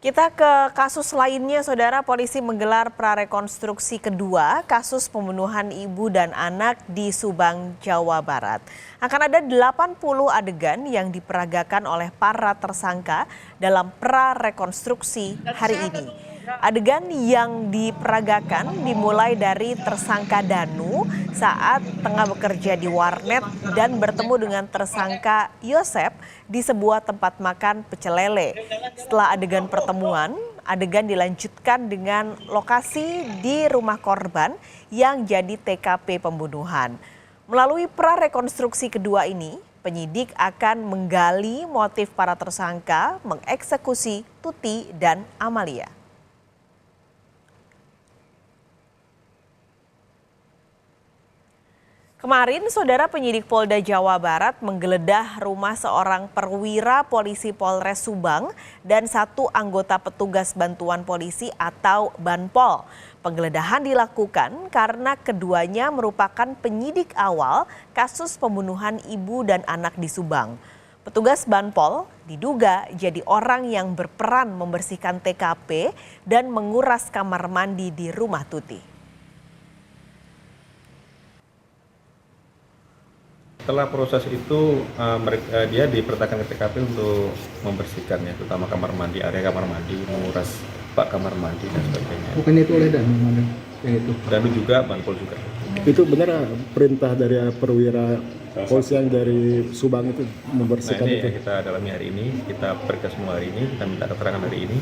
Kita ke kasus lainnya, Saudara. Polisi menggelar prarekonstruksi kedua kasus pembunuhan ibu dan anak di Subang, Jawa Barat. Akan ada 80 adegan yang diperagakan oleh para tersangka dalam prarekonstruksi hari ini. Adegan yang diperagakan dimulai dari tersangka Danu saat tengah bekerja di warnet dan bertemu dengan tersangka Yosep di sebuah tempat makan pecel lele. Setelah adegan pertemuan, adegan dilanjutkan dengan lokasi di rumah korban yang jadi TKP pembunuhan. Melalui prarekonstruksi kedua ini, penyidik akan menggali motif para tersangka mengeksekusi Tuti dan Amalia. Kemarin, Saudara, penyidik Polda Jawa Barat menggeledah rumah seorang perwira polisi Polres Subang dan satu anggota petugas bantuan polisi atau Banpol. Penggeledahan dilakukan karena keduanya merupakan penyidik awal kasus pembunuhan ibu dan anak di Subang. Petugas Banpol diduga jadi orang yang berperan membersihkan TKP dan menguras kamar mandi di rumah Tuti. Setelah proses itu dia diperintahkan ke TKP untuk membersihkannya, terutama kamar mandi, area kamar mandi, menguras bak kamar mandi dan sebagainya. Bukannya itu oleh Danu yang itu? Danu juga, Banpol juga. Itu benar perintah dari perwira polisi yang dari Subang itu membersihkan ini itu? yang kita dalami hari ini, kita periksa semua hari ini, kita minta keterangan hari ini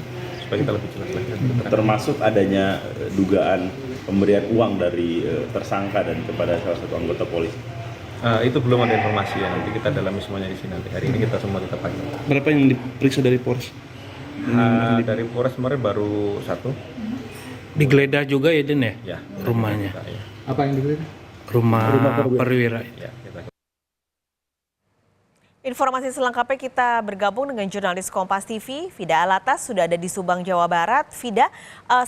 supaya kita lebih jelas lagi. Termasuk adanya dugaan pemberian uang dari tersangka dan kepada salah satu anggota polisi. Itu belum ada informasi ya, nanti kita dalami semuanya di sini. Nanti hari ini kita semua tetap panggil. Berapa yang diperiksa dari Polres? Dari Polres kemarin baru satu. Digeledah juga ya, Den ya? Ya. Rumahnya. Ya. Apa yang digeledah? Rumah perwira. Ya, kita. Informasi selengkapnya kita bergabung dengan jurnalis Kompas TV, Fida Alatas, sudah ada di Subang, Jawa Barat. Fida,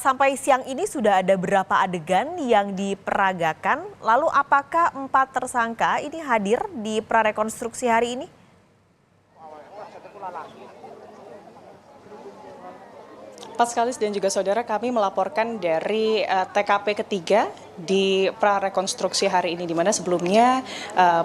sampai siang ini sudah ada berapa adegan yang diperagakan? Lalu apakah 4 tersangka ini hadir di prarekonstruksi hari ini? Paskalis dan juga saudara, kami melaporkan dari TKP ketiga di prarekonstruksi hari ini, di mana sebelumnya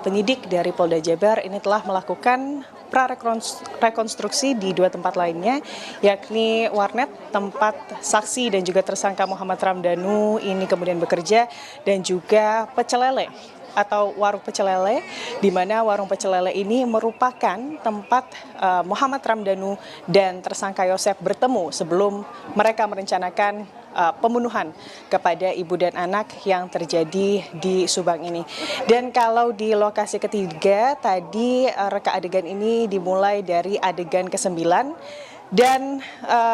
penyidik dari Polda Jabar ini telah melakukan prarekonstruksi di 2 tempat lainnya, yakni warnet, tempat saksi dan juga tersangka Muhammad Ramdhanu ini kemudian bekerja, dan juga pecel lele atau warung pecel lele, di mana warung pecel lele ini merupakan tempat Muhammad Ramdhanu dan tersangka Yosep bertemu sebelum mereka merencanakan pembunuhan kepada ibu dan anak yang terjadi di Subang ini. Dan kalau di lokasi ketiga tadi reka adegan ini dimulai dari adegan ke-9 dan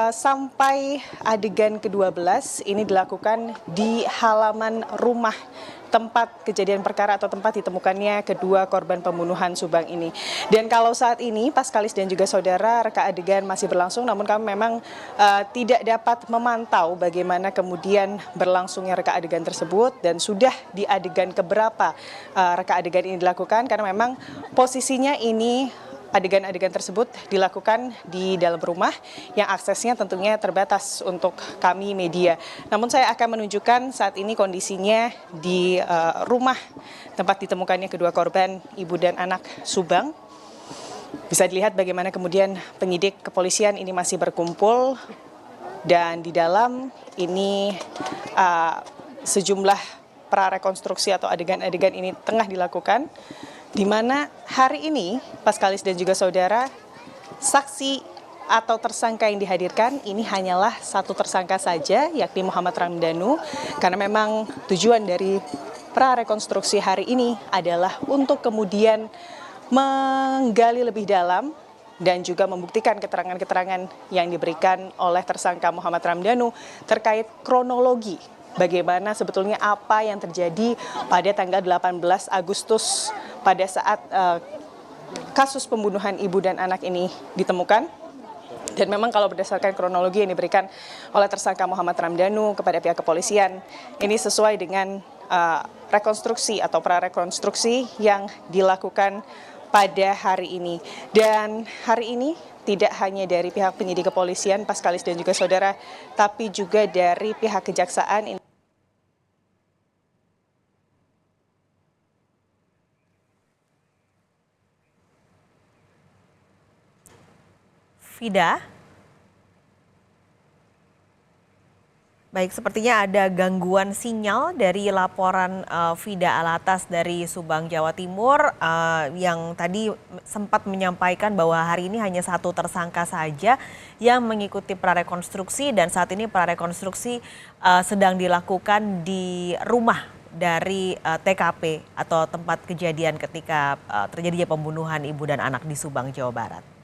sampai adegan ke-12 ini dilakukan di halaman rumah tempat kejadian perkara atau tempat ditemukannya kedua korban pembunuhan Subang ini. Dan kalau saat ini Paskalis dan juga saudara, reka adegan masih berlangsung, namun kami memang tidak dapat memantau bagaimana kemudian berlangsungnya reka adegan tersebut dan sudah di adegan keberapa reka adegan ini dilakukan, karena memang posisinya ini adegan-adegan tersebut dilakukan di dalam rumah yang aksesnya tentunya terbatas untuk kami media. Namun saya akan menunjukkan saat ini kondisinya di rumah tempat ditemukannya kedua korban ibu dan anak Subang. Bisa dilihat bagaimana kemudian penyidik kepolisian ini masih berkumpul dan di dalam ini sejumlah prarekonstruksi atau adegan-adegan ini tengah dilakukan, di mana hari ini Paskalis dan juga saudara, saksi atau tersangka yang dihadirkan ini hanyalah satu tersangka saja, yakni Muhammad Ramdhanu, karena memang tujuan dari prarekonstruksi hari ini adalah untuk kemudian menggali lebih dalam dan juga membuktikan keterangan-keterangan yang diberikan oleh tersangka Muhammad Ramdhanu terkait kronologi bagaimana sebetulnya apa yang terjadi pada tanggal 18 Agustus pada saat kasus pembunuhan ibu dan anak ini ditemukan. Dan memang kalau berdasarkan kronologi yang diberikan oleh tersangka Muhammad Ramdhanu kepada pihak kepolisian, ini sesuai dengan rekonstruksi atau prarekonstruksi yang dilakukan pada hari ini. Dan hari ini tidak hanya dari pihak penyidik kepolisian, Paskalis dan juga saudara, tapi juga dari pihak kejaksaan. Fida? Baik, sepertinya ada gangguan sinyal dari laporan Fida Alatas dari Subang, Jawa Timur yang tadi sempat menyampaikan bahwa hari ini hanya satu tersangka saja yang mengikuti prarekonstruksi dan saat ini prarekonstruksi sedang dilakukan di rumah dari TKP atau tempat kejadian ketika terjadinya pembunuhan ibu dan anak di Subang, Jawa Barat.